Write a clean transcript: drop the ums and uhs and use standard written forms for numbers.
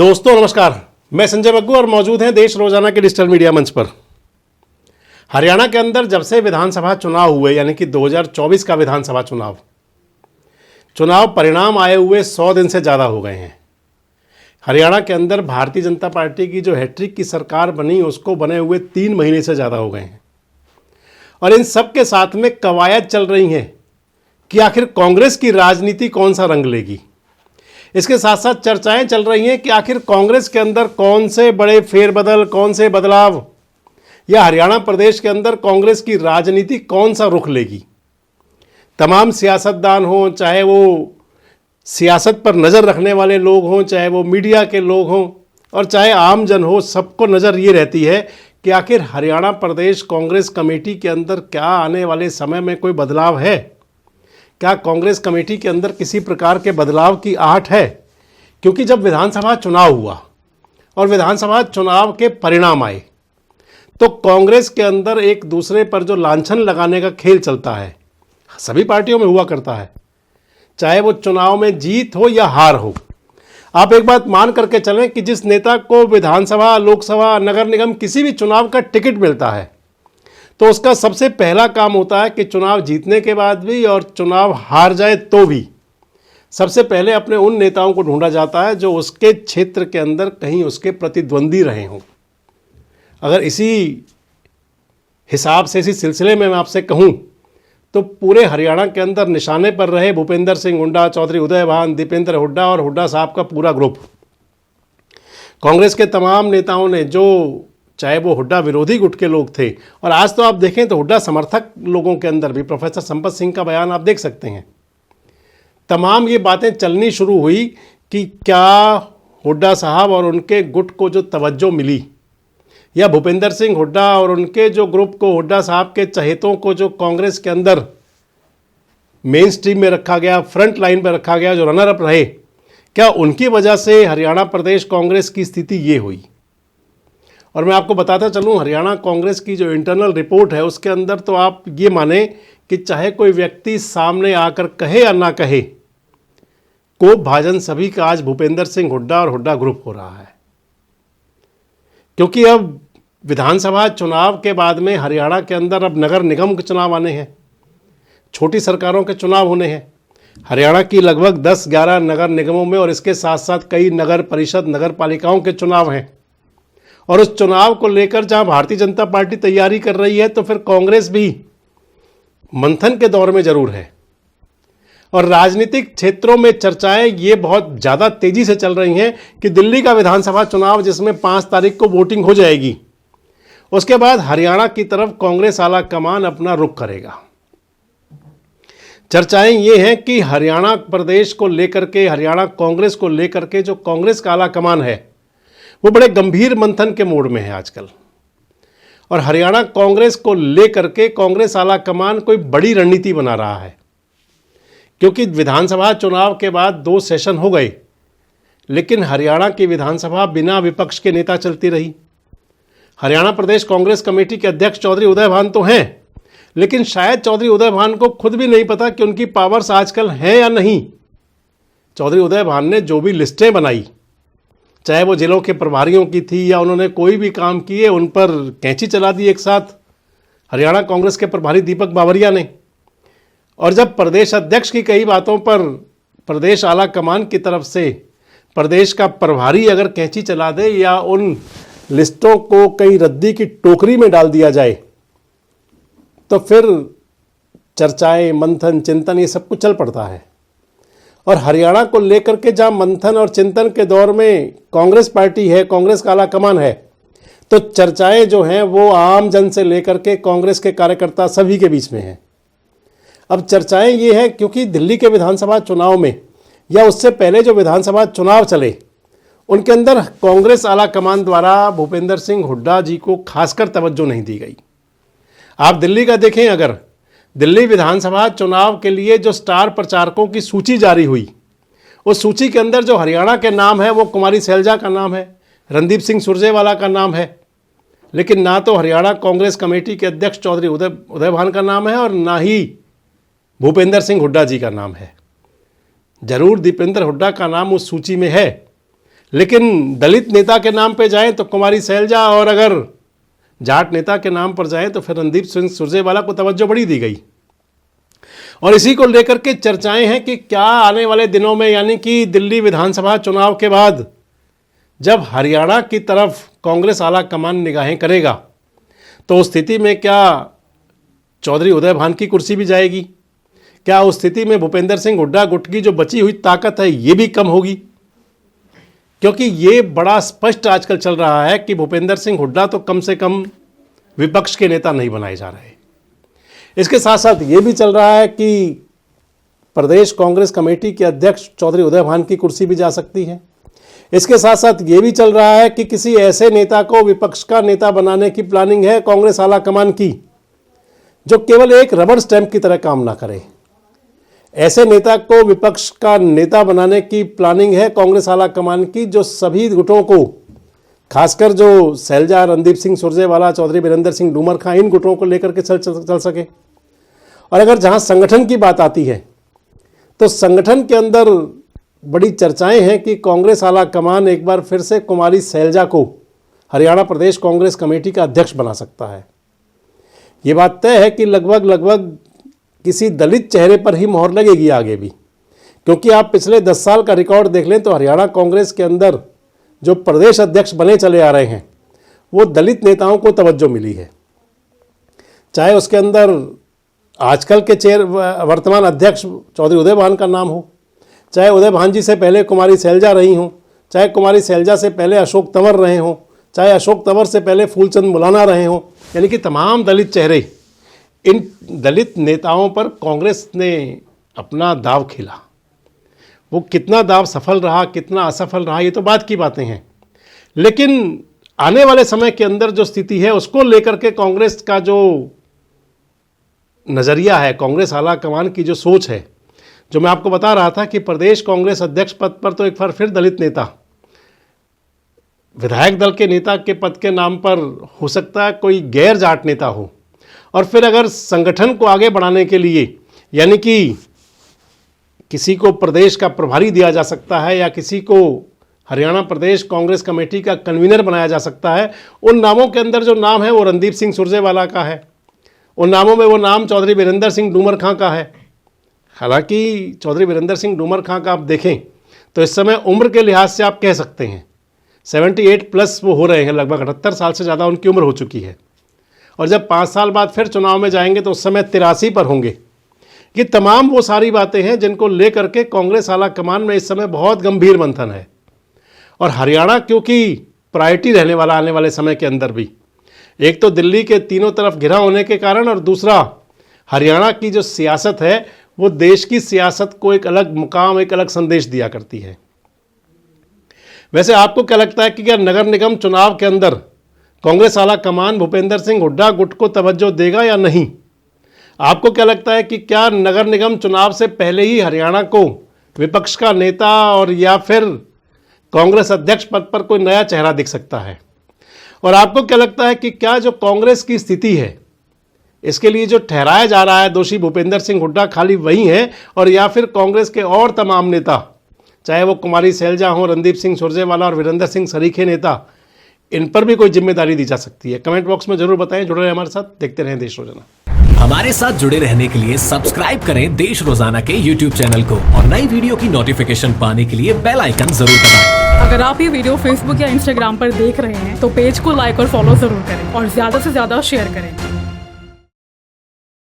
दोस्तों नमस्कार, मैं संजय बग्गू और मौजूद हैं देश रोजाना के डिजिटल मीडिया मंच पर। हरियाणा के अंदर जब से विधानसभा चुनाव हुए यानी कि 2024 का विधानसभा चुनाव परिणाम आए हुए 100 दिन से ज़्यादा हो गए हैं। हरियाणा के अंदर भारतीय जनता पार्टी की जो हैट्रिक की सरकार बनी उसको बने हुए 3 महीने से ज़्यादा हो गए हैं और इन सब के साथ में कवायद चल रही हैं कि आखिर कांग्रेस की राजनीति कौन सा रंग लेगी। इसके साथ साथ चर्चाएं चल रही हैं कि आखिर कांग्रेस के अंदर कौन से बड़े फेरबदल, कौन से बदलाव या हरियाणा प्रदेश के अंदर कांग्रेस की राजनीति कौन सा रुख लेगी। तमाम सियासतदान हों, चाहे वो सियासत पर नज़र रखने वाले लोग हों, चाहे वो मीडिया के लोग हों और चाहे आम जन हो, सबको नज़र ये रहती है कि आखिर हरियाणा प्रदेश कांग्रेस कमेटी के अंदर क्या आने वाले समय में कोई बदलाव है। क्या कांग्रेस कमेटी के अंदर किसी प्रकार के बदलाव की आहट है? क्योंकि जब विधानसभा चुनाव हुआ और विधानसभा चुनाव के परिणाम आए तो कांग्रेस के अंदर एक दूसरे पर जो लांछन लगाने का खेल चलता है, सभी पार्टियों में हुआ करता है, चाहे वो चुनाव में जीत हो या हार हो। आप एक बात मान करके चलें कि जिस नेता को विधानसभा, लोकसभा, नगर निगम किसी भी चुनाव का टिकट मिलता है तो उसका सबसे पहला काम होता है कि चुनाव जीतने के बाद भी और चुनाव हार जाए तो भी सबसे पहले अपने उन नेताओं को ढूंढा जाता है जो उसके क्षेत्र के अंदर कहीं उसके प्रतिद्वंदी रहे हों। अगर इसी हिसाब से, इसी सिलसिले में मैं आपसे कहूं तो पूरे हरियाणा के अंदर निशाने पर रहे भूपेंद्र सिंह हुड्डा, चौधरी उदय भान, दीपेंद्र हुड्डा और हुड्डा साहब का पूरा ग्रुप, कांग्रेस के तमाम नेताओं ने, जो चाहे वो हुड्डा विरोधी गुट के लोग थे और आज तो आप देखें तो हुड्डा समर्थक लोगों के अंदर भी, प्रोफेसर संपत सिंह का बयान आप देख सकते हैं, तमाम ये बातें चलनी शुरू हुई कि क्या हुड्डा साहब और उनके गुट को जो तवज्जो मिली या भूपेंद्र सिंह हुड्डा और उनके जो ग्रुप को, हुड्डा साहब के चहेतों को जो कांग्रेस के अंदर मेन स्ट्रीम में रखा गया, फ्रंट लाइन पर रखा गया, जो रनर अप रहे, क्या उनकी वजह से हरियाणा प्रदेश कांग्रेस की स्थिति ये हुई। और मैं आपको बताता चलूं, हरियाणा कांग्रेस की जो इंटरनल रिपोर्ट है उसके अंदर तो आप ये माने कि चाहे कोई व्यक्ति सामने आकर कहे या ना कहे, कोप भाजन सभी का आज भूपेंद्र सिंह हुड्डा और हुड्डा ग्रुप हो रहा है। क्योंकि अब विधानसभा चुनाव के बाद में हरियाणा के अंदर अब नगर निगम के चुनाव आने हैं, छोटी सरकारों के चुनाव होने हैं। हरियाणा की लगभग 10-11 नगर निगमों में और इसके साथ साथ कई नगर परिषद, नगर पालिकाओं के चुनाव हैं और उस चुनाव को लेकर जहां भारतीय जनता पार्टी तैयारी कर रही है तो फिर कांग्रेस भी मंथन के दौर में जरूर है। और राजनीतिक क्षेत्रों में चर्चाएं ये बहुत ज़्यादा तेजी से चल रही हैं कि दिल्ली का विधानसभा चुनाव जिसमें 5 तारीख को वोटिंग हो जाएगी, उसके बाद हरियाणा की तरफ कांग्रेस आला कमान अपना रुख करेगा। चर्चाएं ये हैं कि हरियाणा प्रदेश को लेकर के, हरियाणा कांग्रेस को लेकर के जो कांग्रेस का आला कमान है वो बड़े गंभीर मंथन के मोड में है आजकल। और हरियाणा कांग्रेस को लेकर के कांग्रेस आला कमान कोई बड़ी रणनीति बना रहा है, क्योंकि विधानसभा चुनाव के बाद 2 सेशन हो गए लेकिन हरियाणा की विधानसभा बिना विपक्ष के नेता चलती रही। हरियाणा प्रदेश कांग्रेस कमेटी के अध्यक्ष चौधरी उदय भान तो हैं, लेकिन शायद चौधरी उदय भान को खुद भी नहीं पता कि उनकी पावर्स आजकल हैं या नहीं। चौधरी उदय भान ने जो भी लिस्टें बनाई, चाहे वो जिलों के प्रभारियों की थी या उन्होंने कोई भी काम किए, उन पर कैंची चला दी एक साथ हरियाणा कांग्रेस के प्रभारी दीपक बावरिया ने। और जब प्रदेश अध्यक्ष की कई बातों पर प्रदेश आला कमान की तरफ से प्रदेश का प्रभारी अगर कैंची चला दे या उन लिस्टों को कई रद्दी की टोकरी में डाल दिया जाए तो फिर चर्चाएं, मंथन, चिंतन ये सब कुछ चल पड़ता है। और हरियाणा को लेकर के जहां मंथन और चिंतन के दौर में कांग्रेस पार्टी है, कांग्रेस का आला कमान है, तो चर्चाएं जो हैं वो आम जन से लेकर के कांग्रेस के कार्यकर्ता सभी के बीच में हैं। अब चर्चाएं ये हैं क्योंकि दिल्ली के विधानसभा चुनाव में या उससे पहले जो विधानसभा चुनाव चले उनके अंदर कांग्रेस आला कमान द्वारा भूपेंद्र सिंह हुड्डा जी को खासकर तवज्जो नहीं दी गई। आप दिल्ली का देखें, अगर दिल्ली विधानसभा चुनाव के लिए जो स्टार प्रचारकों की सूची जारी हुई, उस सूची के अंदर जो हरियाणा के नाम है वो कुमारी सैलजा का नाम है, रणदीप सिंह सुरजेवाला का नाम है, लेकिन ना तो हरियाणा कांग्रेस कमेटी के अध्यक्ष चौधरी उदय भान का नाम है और ना ही भूपेंद्र सिंह हुड्डा जी का नाम है। जरूर दीपेंद्र हुड्डा का नाम उस सूची में है, लेकिन दलित नेता के नाम पे जाएं तो कुमारी शैलजा, और अगर जाट नेता के नाम पर जाएं तो फिर रणदीप सिंह सुरजेवाला को तवज्जो बड़ी दी गई। और इसी को लेकर के चर्चाएं हैं कि क्या आने वाले दिनों में, यानी कि दिल्ली विधानसभा चुनाव के बाद जब हरियाणा की तरफ कांग्रेस आला कमान निगाहें करेगा तो उस स्थिति में क्या चौधरी उदय भान की कुर्सी भी जाएगी? क्या उस स्थिति में भूपेंद्र सिंह हुड्डा गुट की जो बची हुई ताकत है ये भी कम होगी? क्योंकि ये बड़ा स्पष्ट आजकल चल रहा है कि भूपेंद्र सिंह हुड्डा तो कम से कम विपक्ष के नेता नहीं बनाए जा रहे। इसके साथ साथ ये भी चल रहा है कि प्रदेश कांग्रेस कमेटी के अध्यक्ष चौधरी उदय भान की कुर्सी भी जा सकती है। इसके साथ साथ ये भी चल रहा है कि किसी ऐसे नेता को विपक्ष का नेता बनाने की प्लानिंग है कांग्रेस आला कमान की, जो केवल एक रबड़ स्टैंप की तरह काम ना करे। ऐसे नेता को विपक्ष का नेता बनाने की प्लानिंग है कांग्रेस आला कमान की, जो सभी गुटों को, खासकर जो शैलजा, रणदीप सिंह सुरजेवाला, चौधरी वीरेंद्र सिंह डूमर खां, इन गुटों को लेकर के चल सके। और अगर जहां संगठन की बात आती है तो संगठन के अंदर बड़ी चर्चाएं हैं कि कांग्रेस आला कमान एक बार फिर से कुमारी शैलजा को हरियाणा प्रदेश कांग्रेस कमेटी का अध्यक्ष बना सकता है। ये बात तय है कि लगभग किसी दलित चेहरे पर ही मोहर लगेगी आगे भी, क्योंकि आप पिछले 10 साल का रिकॉर्ड देख लें तो हरियाणा कांग्रेस के अंदर जो प्रदेश अध्यक्ष बने चले आ रहे हैं वो दलित नेताओं को तवज्जो मिली है। चाहे उसके अंदर आजकल के वर्तमान अध्यक्ष चौधरी उदय भान का नाम हो, चाहे उदय भान जी से पहले कुमारी शैलजा रही हों, चाहे कुमारी शैलजा से पहले अशोक तंवर रहे हों, चाहे अशोक तंवर से पहले फूलचंद मुलाना रहे हों, यानी कि तमाम दलित चेहरे, इन दलित नेताओं पर कांग्रेस ने अपना दाव खेला। वो कितना दाव सफल रहा, कितना असफल रहा, ये तो बात की बातें हैं। लेकिन आने वाले समय के अंदर जो स्थिति है उसको लेकर के कांग्रेस का जो नज़रिया है, कांग्रेस आला कमान की जो सोच है, जो मैं आपको बता रहा था कि प्रदेश कांग्रेस अध्यक्ष पद पर तो एक बार फिर दलित नेता, विधायक दल के नेता के पद के नाम पर हो सकता है कोई गैर जाट नेता हो, और फिर अगर संगठन को आगे बढ़ाने के लिए, यानी कि किसी को प्रदेश का प्रभारी दिया जा सकता है या किसी को हरियाणा प्रदेश कांग्रेस कमेटी का कन्वीनर बनाया जा सकता है। उन नामों के अंदर जो नाम है वो रणदीप सिंह सुरजेवाला का है, उन नामों में वो नाम चौधरी वीरेंद्र सिंह डूमर खां का है। हालांकि चौधरी वीरेंद्र सिंह डूमर खां का आप देखें तो इस समय उम्र के लिहाज से आप कह सकते हैं 78+ वो हो रहे हैं, लगभग 78 साल से ज़्यादा उनकी उम्र हो चुकी है। और जब 5 साल बाद फिर चुनाव में जाएंगे तो उस समय 83 पर होंगे। ये तमाम वो सारी बातें हैं जिनको लेकर के कांग्रेस आला कमान में इस समय बहुत गंभीर मंथन है। और हरियाणा क्योंकि प्रायोरिटी रहने वाला आने वाले समय के अंदर भी, एक तो दिल्ली के तीनों तरफ घिरा होने के कारण, और दूसरा हरियाणा की जो सियासत है वो देश की सियासत को एक अलग मुकाम, एक अलग संदेश दिया करती है। वैसे आपको क्या लगता है कि क्या नगर निगम चुनाव के अंदर कांग्रेस आला कमान भूपेंद्र सिंह हुड्डा गुट को तवज्जो देगा या नहीं? आपको क्या लगता है कि क्या नगर निगम चुनाव से पहले ही हरियाणा को विपक्ष का नेता और या फिर कांग्रेस अध्यक्ष पद पर कोई नया चेहरा दिख सकता है? और आपको क्या लगता है कि क्या जो कांग्रेस की स्थिति है, इसके लिए जो ठहराया जा रहा है दोषी भूपेंद्र सिंह हुड्डा, खाली वही है, और या फिर कांग्रेस के और तमाम नेता, चाहे वो कुमारी शैलजा हो, रणदीप सिंह सुरजेवाला और वीरेंद्र सिंह सरीखे नेता, इन पर भी कोई जिम्मेदारी दी जा सकती है? कमेंट बॉक्स में जरूर बताएं। जुड़े रहें हमारे साथ, देखते रहें देश रोजाना। हमारे साथ जुड़े रहने के लिए सब्सक्राइब करें देश रोजाना के YouTube चैनल को, और नई वीडियो की नोटिफिकेशन पाने के लिए बेल आइकन जरूर दबाएं। अगर आप ये वीडियो Facebook या Instagram पर देख रहे हैं तो पेज को लाइक और फॉलो जरूर करें और ज्यादा से ज्यादा शेयर करें।